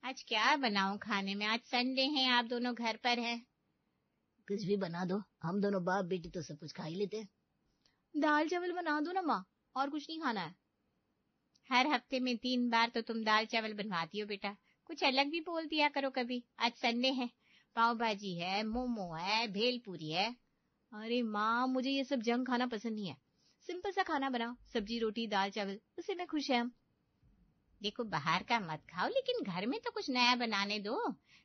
आज क्या बनाऊं खाने में? आज संडे है, आप दोनों घर पर हैं। कुछ भी बना दो, हम दोनों बाप बेटी तो सब कुछ खा ही लेते हैं। दाल चावल बना दो ना माँ, और कुछ नहीं खाना है। हर हफ्ते में 3 बार तो तुम दाल चावल बनवाती हो बेटा, कुछ अलग भी बोल दिया करो कभी। आज संडे है, पाव भाजी है, मोमो है, भेलपूरी है। अरे माँ, मुझे ये सब जंक खाना पसंद नहीं है। सिंपल सा खाना बनाओ, सब्जी रोटी दाल चावल, उसी में खुश है हम। देखो बाहर का मत खाओ, लेकिन घर में तो कुछ नया बनाने दो।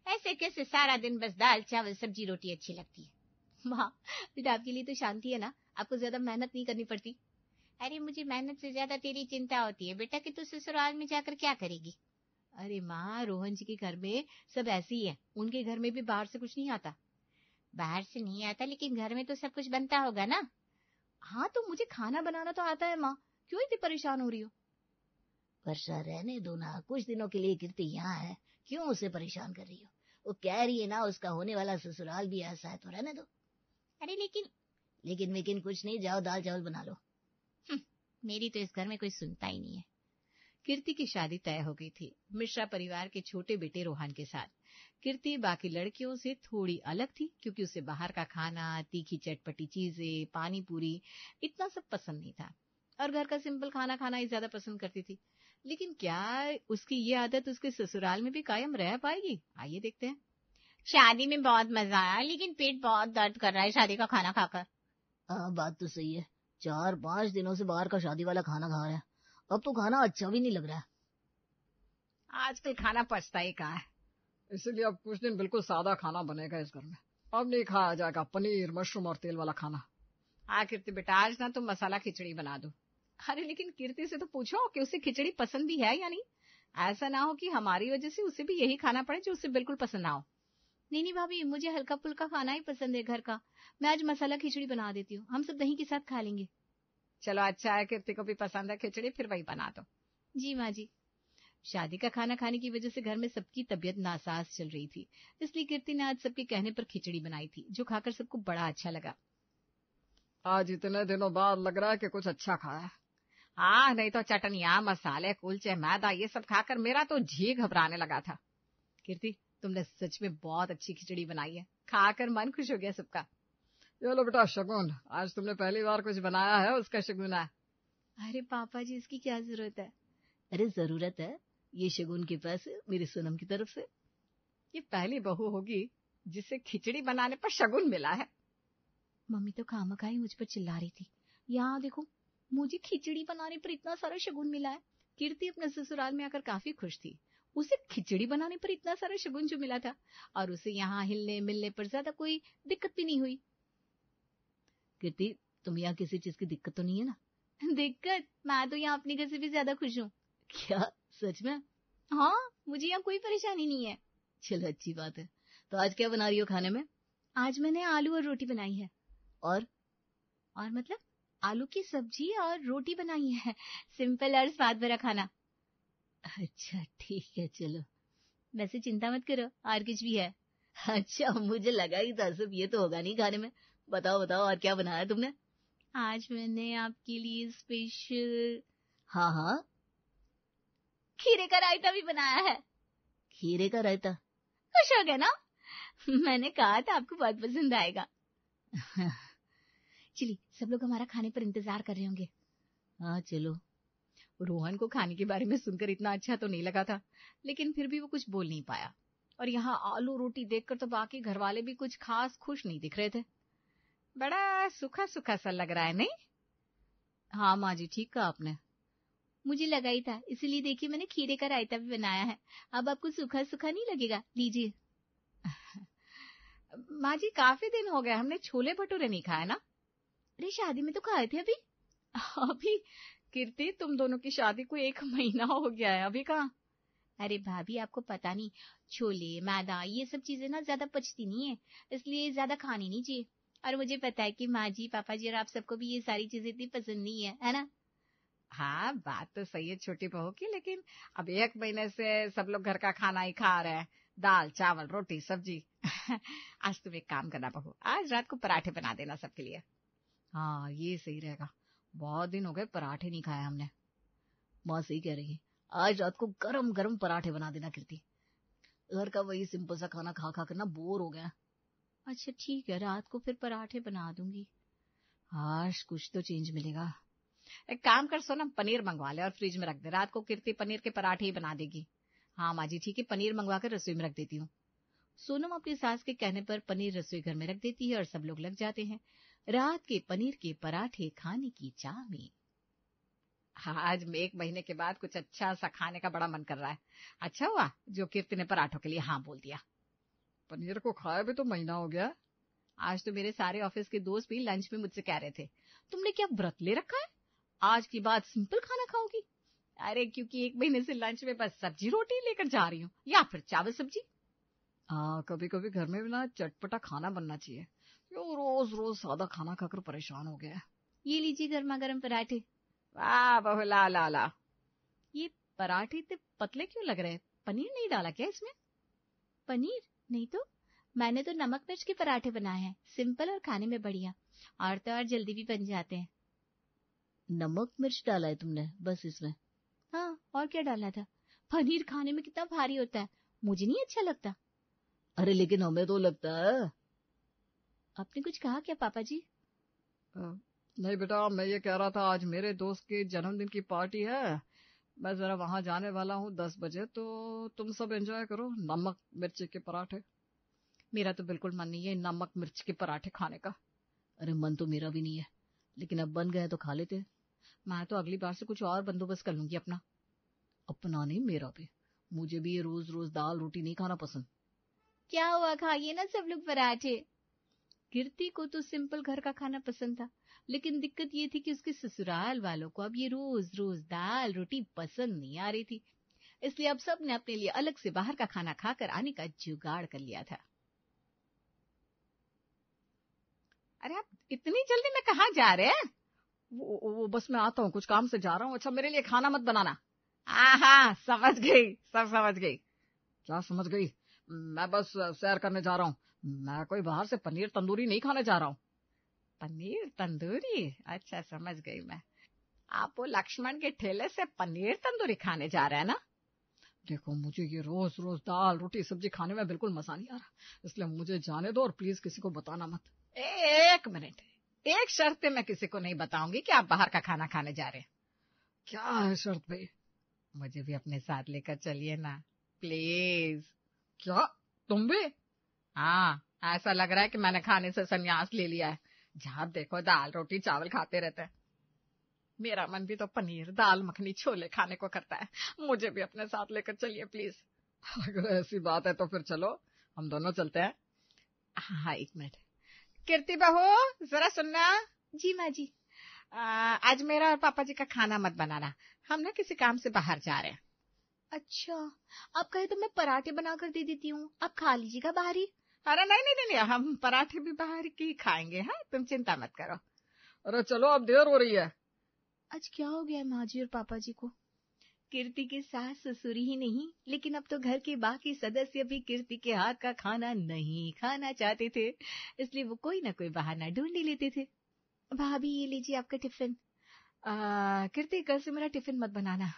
ऐसे कैसे सारा दिन बस दाल चावल सब्जी रोटी अच्छी लगती है? माँ, बेटा आपके लिए तो शांति है ना, आपको ज्यादा मेहनत नहीं करनी पड़ती। अरे मुझे मेहनत से ज्यादा तेरी चिंता होती है बेटा कि तू ससुराल में जाकर क्या करेगी। अरे माँ, रोहन जी के घर में सब ऐसे ही है, उनके घर में भी बाहर से कुछ नहीं आता। बाहर से नहीं आता, लेकिन घर में तो सब कुछ बनता होगा ना। हाँ, तो मुझे खाना बनाना तो आता है माँ, क्यों इतनी परेशान हो रही हो? वर्षा, रहने दो ना, कुछ दिनों के लिए कीर्ति यहाँ है, क्यों उसे परेशान कर रही हो? वो कह रही है ना, उसका होने वाला ससुराल भी ऐसा है, तो रहने दो। अरे लेकिन कुछ नहीं, जाओ दाल चावल बना लो। मेरी तो इस घर में कोई सुनता ही नहीं है। कीर्ति की शादी तय हो गई थी मिश्रा परिवार के छोटे बेटे रोहन के साथ। कीर्ति बाकी लड़कियों से थोड़ी अलग थी, क्योंकि उसे बाहर का खाना, तीखी चटपटी चीजें, पानी पूरी इतना सब पसंद नहीं था, और घर का सिंपल खाना खाना ही ज्यादा पसंद करती थी। लेकिन क्या उसकी ये आदत उसके ससुराल में भी कायम रह पाएगी? आइए देखते हैं। शादी में बहुत मजा आया, लेकिन पेट बहुत दर्द कर रहा है शादी का खाना खाकर। हाँ, बात तो सही है, 4-5 दिनों से बाहर का शादी वाला खाना खा रहा है, अब तो खाना अच्छा भी नहीं लग रहा है। आजकल खाना पचता ही कहाँ है, इसीलिए अब कुछ दिन बिल्कुल सादा खाना बनेगा इस घर में। अब नहीं खाया जाएगा पनीर, मशरूम और तेल वाला खाना। कीर्ति बेटा, आज ना तुम मसाला खिचड़ी बना दो। अरे लेकिन कीर्ति से तो पूछो कि उसे खिचड़ी पसंद भी है या नहीं। ऐसा ना हो कि हमारी वजह से उसे भी यही खाना पड़े जो उसे बिल्कुल पसंद ना हो। नहीं भाभी, मुझे हल्का फुल्का खाना ही पसंद है घर का। मैं आज मसाला खिचड़ी बना देती हूँ, हम सब दही के साथ खा लेंगे। चलो अच्छा है, कीर्ति को भी पसंद है खिचड़ी, फिर वही बना दो। जी माँ जी। शादी का खाना खाने की वजह से घर में सबकी तबीयत नासाज चल रही थी, इसलिए कीर्ति ने आज सबके कहने पर खिचड़ी बनाई थी, जो खाकर सबको बड़ा अच्छा लगा। आज इतने दिनों बाद लग रहा है कि कुछ अच्छा खाया। हाँ, नहीं तो चटनिया, मसाले, कुलचे, मैदा ये सब खाकर मेरा तो जी घबराने लगा था। कीर्ति, तुमने सच में बहुत अच्छी खिचड़ी बनाई है, खाकर मन खुश हो गया सबका। ये लो बेटा शगुन, आज तुमने पहली बार कुछ बनाया है, उसका शगुन है। अरे पापा जी, इसकी क्या जरूरत है? अरे जरूरत है, ये शगुन के पास मेरी सोनम की तरफ से। ये पहली बहू होगी जिसे खिचड़ी बनाने पर शगुन मिला है। मम्मी तो खामखाई मुझ पर चिल्ला रही थी, यहाँ देखो मुझे खिचड़ी बनाने पर इतना सारा शगुन मिला है। कीर्ति अपने ससुराल में आकर काफी खुश थी, उसे खिचड़ी बनाने पर इतना सारा शगुन जो मिला था, और उसे यहाँ हिलने मिलने पर ज्यादा कोई दिक्कत भी नहीं हुई। कीर्ति, तुम यहाँ किसी चीज की दिक्कत तो नहीं है ना? दिक्कत? मैं तो यहाँ अपने घर से भी ज्यादा खुश हूँ। क्या सच में? हाँ, मुझे यहाँ कोई परेशानी नहीं है। चलो अच्छी बात है। तो आज क्या बना रही हो खाने में? आज मैंने आलू और रोटी बनाई है। और मतलब आलू की सब्जी और रोटी बनाई है, सिंपल और स्वाद भरा खाना। अच्छा ठीक है, चलो। वैसे चिंता मत करो, और कुछ भी है। अच्छा, मुझे लगा ही था सिर्फ ये तो होगा नहीं खाने में। बताओ बताओ, और क्या बनाया तुमने? आज मैंने आपके लिए स्पेशल हाँ, खीरे का रायता भी बनाया है। खीरे का रायता? खुश हो गए ना? मैंने कहा था आपको बहुत पसंद आएगा। चलिए, सब लोग हमारा खाने पर इंतजार कर रहे होंगे। हाँ चलो। रोहन को खाने के बारे में सुनकर इतना अच्छा तो नहीं लगा था, लेकिन फिर भी वो कुछ बोल नहीं पाया। और यहाँ आलू रोटी देखकर तो बाकी घर वाले भी कुछ खास खुश नहीं दिख रहे थे। बड़ा सूखा सूखा सा लग रहा है, नहीं? हाँ माँ जी, ठीक कहा आपने। मुझे लगा ही था, इसीलिए देखिए मैंने खीरे का रायता भी बनाया है। अब आपको सूखा सूखा नहीं लगेगा, लीजिए। माँ जी, काफी दिन हो गए हमने छोले भटूरे नहीं खाए ना। अरे शादी में तो खाए थे अभी। अभी? कीर्ति, तुम दोनों की शादी को 1 महीना हो गया है, अभी कहाँ? अरे भाभी, आपको पता नहीं, छोले मैदा ये सब चीजें ना ज्यादा पचती नहीं है, इसलिए ज्यादा खानी नहीं चाहिए। और मुझे पता है कि माँ जी, पापा जी और आप सबको भी ये सारी चीजें इतनी पसंद नहीं है ना? हाँ, बात तो सही है छोटी बहू की, लेकिन अब 1 महीने से सब लोग घर का खाना ही खा रहे हैं, दाल चावल रोटी सब्जी। आज तुम एक काम करना बहू, आज रात को पराठे बना देना सबके लिए। हाँ, ये सही रहेगा, बहुत दिन हो गए पराठे नहीं खाए हमने। माँ सही कह रही है, आज रात को गरम गरम पराठे बना देना कीर्ति। घर का वही सिंपल सा खाना खा खा कर ना बोर हो गया। अच्छा ठीक है, रात को फिर पराठे बना दूंगी। हाश, कुछ तो चेंज मिलेगा। एक काम कर सोनम, पनीर मंगवा ले और फ्रिज में रख दे। रात को कीर्ति पनीर के पराठे ही बना देगी। हाँ माँ जी ठीक है, पनीर मंगवा कर रसोई में रख देती हूँ। सोनम अपनी सास के कहने पर पनीर रसोई घर में रख देती है और सब लोग लग जाते हैं रात के पनीर के पराठे खाने की चाह में। आज 1 महीने के बाद कुछ अच्छा सा खाने का बड़ा मन कर रहा है। अच्छा हुआ जो कीर्ति ने पराठों के लिए हाँ बोल दिया। पनीर को खाए भी तो महीना हो गया। आज तो मेरे सारे ऑफिस के दोस्त भी लंच में मुझसे कह रहे थे, तुमने क्या व्रत ले रखा है, आज की बात सिंपल खाना खाओगी? अरे क्योंकि 1 महीने से लंच में बस सब्जी रोटी लेकर जा रही हूँ या फिर चावल सब्जी। हाँ, कभी कभी घर में भी ना चटपटा खाना बनना चाहिए। रोज रोज सादा खाना खाकर परेशान हो गया। ये लीजिए गर्मा गर्म पराठे। वाह बहू, ला ला ला। ये पराठे इतने पतले क्यों लग रहे हैं? पनीर नहीं डाला क्या इसमें? पनीर नहीं तो, मैंने तो नमक मिर्च के पराठे बनाए हैं, सिंपल और खाने में बढ़िया, और तो और जल्दी भी बन जाते हैं। नमक मिर्च डाला है तुमने बस इसमें? हाँ, और क्या डालना था? पनीर खाने में कितना भारी होता है, मुझे नहीं अच्छा लगता। अरे लेकिन हमें तो लगता है। आपने कुछ कहा क्या पापा जी? नहीं बेटा, मैं ये कह रहा था आज मेरे दोस्त के जन्मदिन की पार्टी है, मैं जरा वहां जाने वाला हूँ 10 बजे, तो तुम सब एंजॉय करो नमक मिर्च के पराठे। मेरा तो बिल्कुल मन नहीं है नमक मिर्च के पराठे खाने का। अरे मन तो मेरा भी नहीं है, लेकिन अब बन गए तो खा लेते। मैं तो अगली बार से कुछ और बंदोबस्त कर लूंगी अपना। अपना नहीं, मेरा भी। मुझे भी ये रोज रोज दाल रोटी नहीं खाना पसंद। क्या हुआ, खाइए ना सब लोग पराठे। कीर्ति को तो सिंपल घर का खाना पसंद था, लेकिन दिक्कत ये थी कि उसके ससुराल वालों को अब ये रोज रोज दाल रोटी पसंद नहीं आ रही थी, इसलिए अब सब ने अपने लिए अलग से बाहर का खाना खाकर आने का जुगाड़ कर लिया था। अरे आप इतनी जल्दी में कहाँ जा रहे हैं? वो बस मैं आता हूँ, कुछ काम से जा रहा हूँ। अच्छा मेरे लिए खाना मत बनाना। हाँ समझ गई, सब समझ गई। क्या समझ गई? मैं बस सैर करने जा रहा हूँ, मैं कोई बाहर से पनीर तंदूरी नहीं खाने जा रहा हूँ। पनीर तंदूरी? अच्छा समझ गई मैं। आप वो लक्ष्मण के ठेले से पनीर तंदूरी खाने जा रहे हैं ना? देखो मुझे ये रोज रोज दाल रोटी सब्जी खाने में बिल्कुल मजा नहीं आ रहा, इसलिए मुझे जाने दो और प्लीज किसी को बताना मत। 1 मिनट, एक शर्त पे मैं किसी को नहीं बताऊंगी कि आप बाहर का खाना खाने जा रहे हैं। क्या है शर्त पे? मुझे भी अपने साथ लेकर चलिए ना प्लीज। क्या तुम भी? हाँ, ऐसा लग रहा है कि मैंने खाने से संन्यास ले लिया है। जहाँ देखो दाल रोटी चावल खाते रहते हैं। मेरा मन भी तो पनीर दाल मखनी छोले खाने को करता है। मुझे भी अपने साथ लेकर चलिए प्लीज। अगर ऐसी बात है तो फिर चलो, हम दोनों चलते हैं। हाँ 1 मिनट। कीर्ति बहू जरा सुनना। जी माँ जी। आज मेरा और पापा जी का खाना मत बनाना, हम ना किसी काम से बाहर जा रहे हैं। अच्छा, आप कहे तो मैं पराठे बनाकर दे देती हूँ, आप खा लीजिएगा बाहर ही। अरे नहीं, हम पराठे भी बाहर की खाएंगे। हाँ तुम चिंता मत करो। अरे चलो अब देर हो रही है। आज क्या हो गया माँ जी और पापा जी को? कीर्ति के सास ससुर ही नहीं, लेकिन अब तो घर के बाकी सदस्य भी कीर्ति के हाथ का खाना नहीं खाना चाहते थे, इसलिए वो कोई ना कोई बहाना ढूंढ ही लेते थे। भाभी ये लीजिए आपका टिफिन। कीर्ति कल से मेरा टिफिन मत बनाना,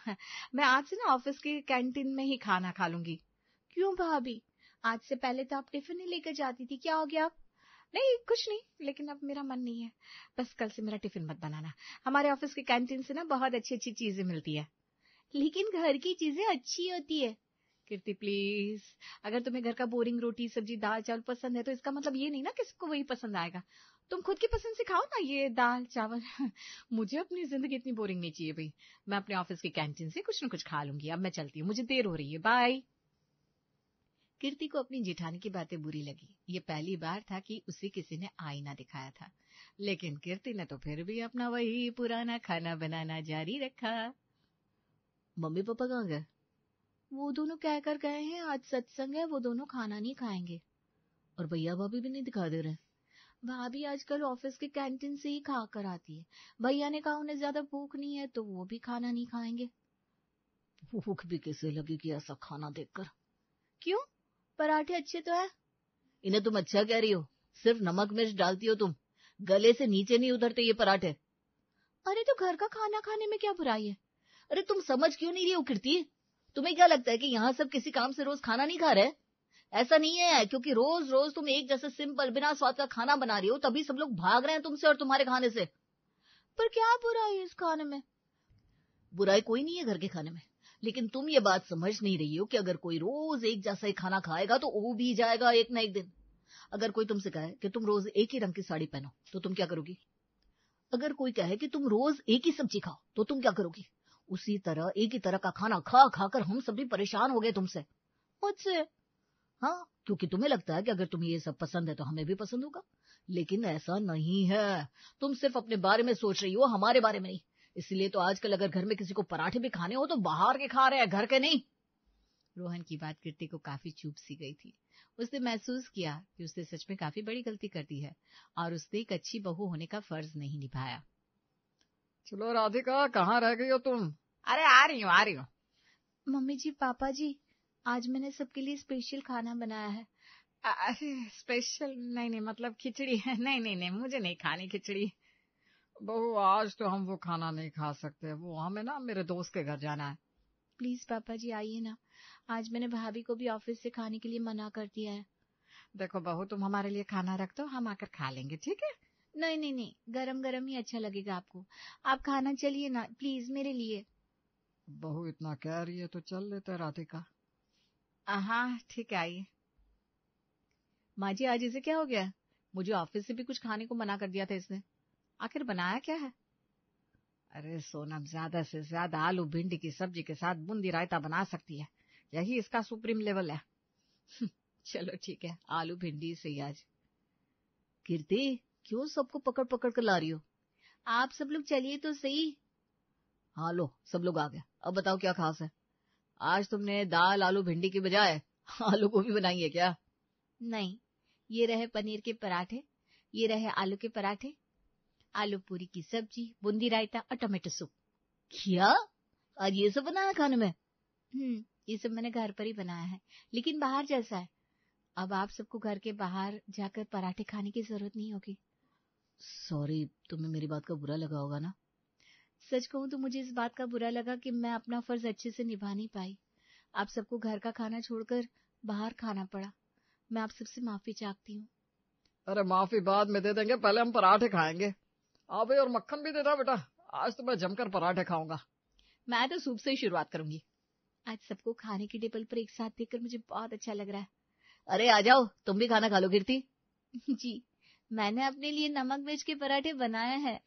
मैं आज से ना ऑफिस के कैंटीन में ही खाना खा लूंगी। क्यों भाभी, आज से पहले तो आप टिफिन ही लेकर जाती थी, क्या हो गया? नहीं कुछ नहीं, लेकिन अब मेरा मन नहीं है, बस कल से मेरा टिफिन मत बनाना। हमारे ऑफिस के कैंटीन से ना बहुत अच्छी अच्छी चीजें मिलती है। लेकिन घर की चीजें अच्छी होती है। कीर्ति प्लीज, अगर तुम्हें घर का बोरिंग रोटी सब्जी दाल चावल पसंद है तो इसका मतलब ये नहीं ना किसको वही पसंद आएगा। तुम खुद की पसंद से खाओ ना ये दाल चावल। मुझे अपनी जिंदगी इतनी बोरिंग नहीं चाहिए भाई, मैं अपने ऑफिस की कैंटीन से कुछ न कुछ खा लूंगी। अब मैं चलती हूँ, मुझे देर हो रही है, बाय। कीर्ति को अपनी जेठानी की बातें बुरी लगी। ये पहली बार था कि उसे किसी ने आईना दिखाया था, लेकिन कीर्ति ने तो फिर भी अपना वही पुराना खाना बनाना जारी रखा। मम्मी पापा कहाँ गए? वो दोनों कहकर गए हैं आज सत्संग है, वो दोनों खाना नहीं खाएंगे। और भैया भाभी भी नहीं दिखा दे रहे? भाभी आजकल ऑफिस के कैंटीन से ही खा कर आती है। भैया ने कहा उन्हें ज्यादा भूख नहीं है तो वो भी खाना नहीं खाएंगे। भूख भी कैसे लगेगी ऐसा खाना देखकर? क्यों, पराठे अच्छे तो है। इन्हें तुम अच्छा कह रही हो, सिर्फ नमक मिर्च डालती हो तुम, गले से नीचे नहीं उतरते ये पराठे। अरे तो घर का खाना खाने में क्या बुराई है? अरे तुम समझ क्यों नहीं रही हो कीर्ति? तुम्हें क्या लगता है कि यहाँ सब किसी काम से रोज खाना नहीं खा रहे? ऐसा नहीं है, क्योंकि रोज रोज तुम एक जैसे सिंपल बिना स्वाद का खाना बना रही हो, तभी सब लोग भाग रहे हैं तुमसे और तुम्हारे खाने से। पर क्या बुराई है इस खाने में? बुराई कोई नहीं है घर के खाने में, लेकिन तुम ये बात समझ नहीं रही हो कि अगर कोई रोज एक जैसा ही खाना खाएगा तो वो भी जाएगा एक ना एक दिन। अगर कोई तुमसे कहे कि तुम रोज एक ही रंग की साड़ी पहनो तो तुम क्या करोगी? अगर कोई कहे कि तुम रोज एक ही सब्जी खाओ तो तुम क्या करोगी? उसी तरह एक ही तरह का खाना खा खाकर हम सभी परेशान हो गए तुमसे, मुझसे। हाँ, क्योंकि तुम्हें लगता है कि अगर तुम्हें ये सब पसंद है तो हमें भी पसंद होगा, लेकिन ऐसा नहीं है। तुम सिर्फ अपने बारे में सोच रही हो, हमारे बारे में नहीं। इसलिए तो आजकल अगर घर में किसी को पराठे भी खाने हो तो बाहर के खा रहे हैं, घर के नहीं। रोहन की बात कीर्ति को काफी चुभ सी गई थी। उसने महसूस किया कि उसने सच में काफी बड़ी गलती कर दी है और उसने एक अच्छी बहू होने का फर्ज नहीं निभाया। चलो राधिका, कहाँ रह गई हो तुम? अरे आ रही हूँ। मम्मी जी, पापा जी, आज मैंने सबके लिए स्पेशल खाना बनाया है। अरे स्पेशल? नहीं, मतलब खिचड़ी है। नहीं, मुझे नहीं खानी खिचड़ी। बहू, आज तो हम वो खाना नहीं खा सकते, वो हमें ना मेरे दोस्त के घर जाना है। प्लीज पापा जी आइए ना, आज मैंने भाभी को भी ऑफिस से खाने के लिए मना कर दिया है। देखो बहू, तुम हमारे लिए खाना रख दो, हम आकर खा लेंगे, ठीक है? नहीं, गरम गरम ही अच्छा लगेगा आपको। आप खाना चलिए ना प्लीज मेरे लिए। बहू इतना कह रही है तो चल लेते हैं राधिका। हाँ ठीक है, आइए। माँ जी, आज इसे क्या हो गया? मुझे ऑफिस से भी कुछ खाने को मना कर दिया था इसने। आखिर बनाया क्या है? अरे सोनम, ज्यादा से ज्यादा आलू भिंडी की सब्जी के साथ बूंदी रायता बना सकती है, यही इसका सुप्रीम लेवल है। चलो ठीक है, आलू भिंडी से ही आज। कीर्ति, क्यों सबको पकड़ पकड़ कर ला रही हो? आप सब लोग चलिए तो सही। हाँ लो, सब लोग आ गए। अब बताओ क्या खास है? आज तुमने दाल आलू भिंडी की बजाय आलू गोभी बनाई है क्या? नहीं, ये रहे पनीर के पराठे, ये रहे आलू के पराठे, आलू पूरी की सब्जी, बूंदी रायता और टमाटो सूप। क्या आज ये सब बनाया खाने में? ये सब मैंने घर पर ही बनाया है, लेकिन बाहर जैसा है। अब आप सबको घर के बाहर जाकर पराठे खाने की जरूरत नहीं होगी। सॉरी, तुम्हें मेरी बात का बुरा लगा होगा ना? सच कहूं तो मुझे इस बात का बुरा लगा कि मैं अपना फर्ज अच्छे से निभा नहीं पाई। आप सबको घर का खाना छोड़कर बाहर खाना पड़ा। मैं आप सबसे माफी चाहती हूँ। अरे माफी बाद में दे देंगे, पहले हम पराठे खाएंगे। हाँ भाई, और मक्खन भी देना बेटा, आज तो मैं जमकर पराठे खाऊंगा। मैं तो सूप से ही शुरुआत करूंगी। आज सबको खाने की टेबल पर एक साथ देखकर मुझे बहुत अच्छा लग रहा है। अरे आ जाओ, तुम भी खाना खा लो कीर्ति। जी, मैंने अपने लिए नमक मिर्च के पराठे बनाए हैं।